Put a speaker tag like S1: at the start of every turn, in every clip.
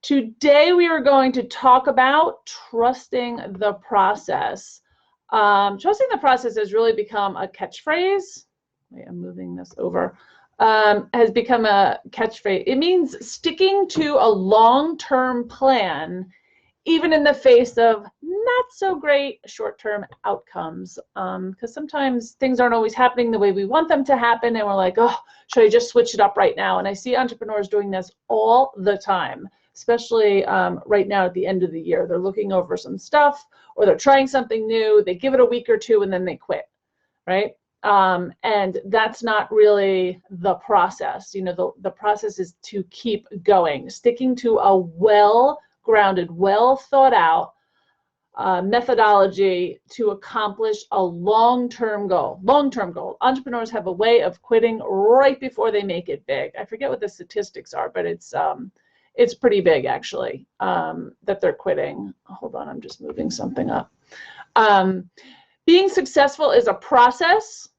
S1: Today we are going to talk about trusting the process. Trusting the process has really become a catchphrase. Wait, I'm moving this over. Has become a catchphrase. It means sticking to a long-term plan, even in the face of not so great short-term outcomes. Because sometimes things aren't always happening the way we want them to happen, and we're like, oh, should I just switch it up right now? And I see entrepreneurs doing this all the time, especially right now at the end of the year. They're looking over some stuff, or they're trying something new, they give it a week or two, and then they quit, right? And that's not really the process. You know, the process is to keep going, sticking to a well-grounded, well-thought-out methodology to accomplish a long-term goal. Long-term goal. Entrepreneurs have a way of quitting right before they make it big. I forget what the statistics are, but it's pretty big, actually, that they're quitting. Hold on, I'm just moving something up. Being successful is a process.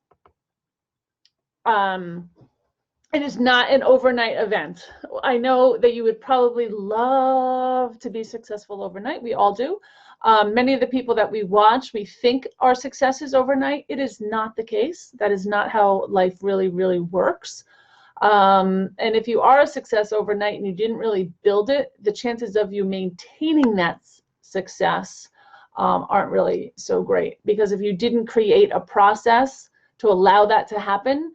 S1: It is not an overnight event. I know that you would probably love to be successful overnight. We all do. Many of the people that we watch, we think our success is overnight. It is not the case. That is not how life really, really works. And if you are a success overnight and you didn't really build it, the chances of you maintaining that success aren't really so great. Because if you didn't create a process to allow that to happen,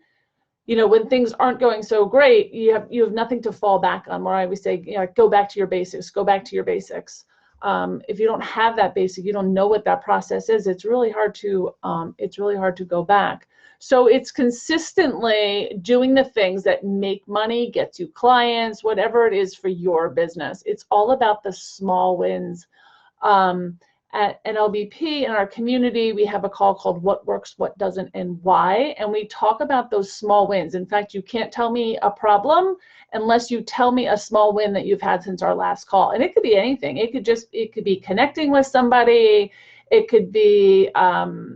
S1: you know, when things aren't going so great, you have nothing to fall back on. Where I always say, you know, go back to your basics. Go back to your basics. If you don't have that basic, you don't know what that process is. It's really hard to go back. So it's consistently doing the things that make money, get you clients, whatever it is for your business. It's all about the small wins. At NLBP, in our community, we have a call called What Works, What Doesn't, and Why. And we talk about those small wins. In fact, you can't tell me a problem unless you tell me a small win that you've had since our last call. And it could be anything. It could be connecting with somebody. It could be,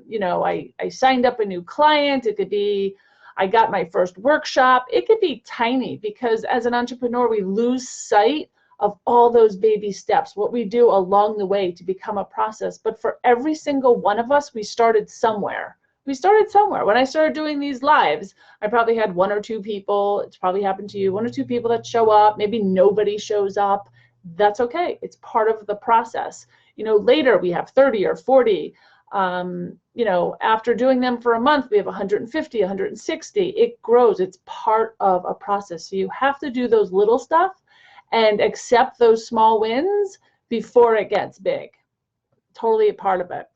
S1: you know, I signed up a new client. It could be, I got my first workshop. It could be tiny, because as an entrepreneur, we lose sight of all those baby steps, what we do along the way to become a process. But for every single one of us, we started somewhere. We started somewhere. When I started doing these lives, I probably had one or two people, it's probably happened to you, one or two people that show up. Maybe nobody shows up. That's okay. It's part of the process. You know, later we have 30 or 40. You know, after doing them for a month, we have 150, 160. It grows. It's part of a process. So you have to do those little stuff and accept those small wins before it gets big. Totally a part of it.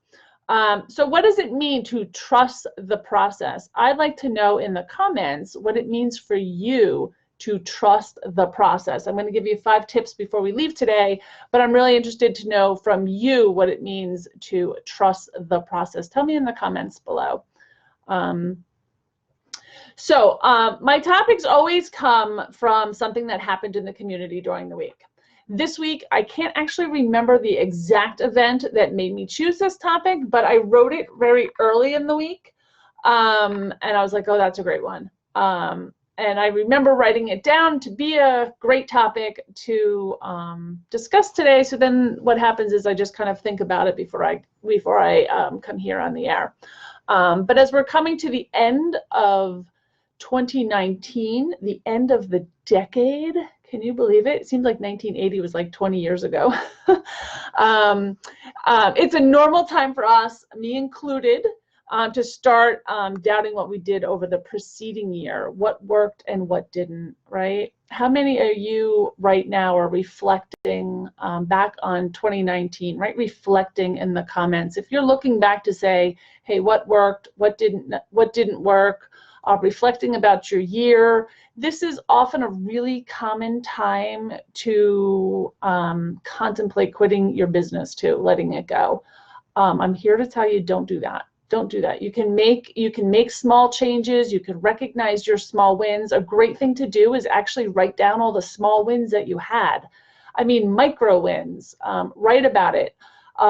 S1: So what does it mean to trust the process? I'd like to know in the comments what it means for you to trust the process. I'm going to give you 5 tips before we leave today, but I'm really interested to know from you what it means to trust the process. Tell me in the comments below. So my topics always come from something that happened in the community during the week. This week, I can't actually remember the exact event that made me choose this topic, but I wrote it very early in the week. And I was like, oh, that's a great one. And I remember writing it down to be a great topic to discuss today. So then what happens is I just kind of think about it before I come here on the air. But as we're coming to the end of 2019, the end of the decade. Can you believe it? It seems like 1980 was like 20 years ago. It's a normal time for us, me included, to start doubting what we did over the preceding year, what worked and what didn't, right? How many of you right now are reflecting back on 2019, right? Reflecting in the comments. If you're looking back to say, hey, what worked, what didn't work, reflecting about your year. This is often a really common time to contemplate quitting your business too, letting it go. I'm here to tell you, don't do that. Don't do that. You can make small changes. You can recognize your small wins. A great thing to do is actually write down all the small wins that you had. I mean, micro wins. Write about it.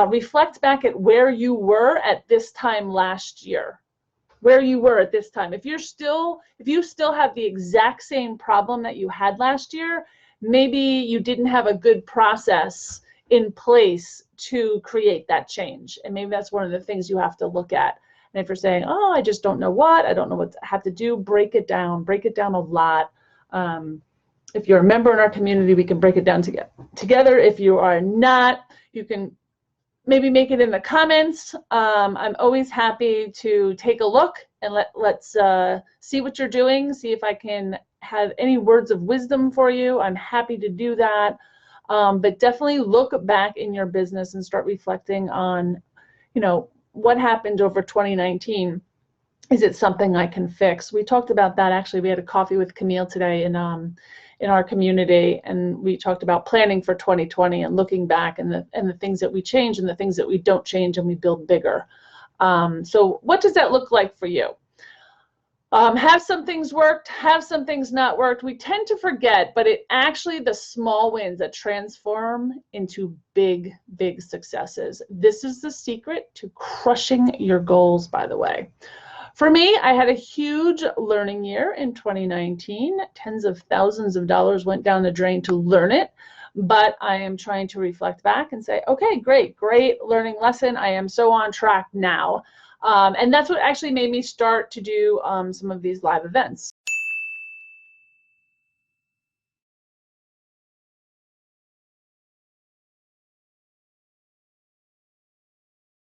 S1: Reflect back at where you were at this time last year. Where you were at this time. If you still have the exact same problem that you had last year, maybe you didn't have a good process in place to create that change. And maybe that's one of the things you have to look at. And if you're saying, oh, I just don't know what, I don't know what I have to do, break it down a lot. If you're a member in our community, we can break it down together. If you are not, you can maybe make it in the comments. I'm always happy to take a look and let's see what you're doing, see if I can have any words of wisdom for you. I'm happy to do that. But definitely look back in your business and start reflecting on, you know, what happened over 2019. Is it something I can fix? We talked about that. Actually, we had a coffee with Camille today in our community, and we talked about planning for 2020 and looking back and the things that we change and the things that we don't change, and we build bigger. So what does that look like for you? Have some things worked, have some things not worked. We tend to forget, but it actually the small wins that transform into big, big successes. This is the secret to crushing your goals, by the way. For me, I had a huge learning year in 2019. Tens of thousands of dollars went down the drain to learn it, but I am trying to reflect back and say, okay, great learning lesson. I am so on track now. And that's what actually made me start to do some of these live events.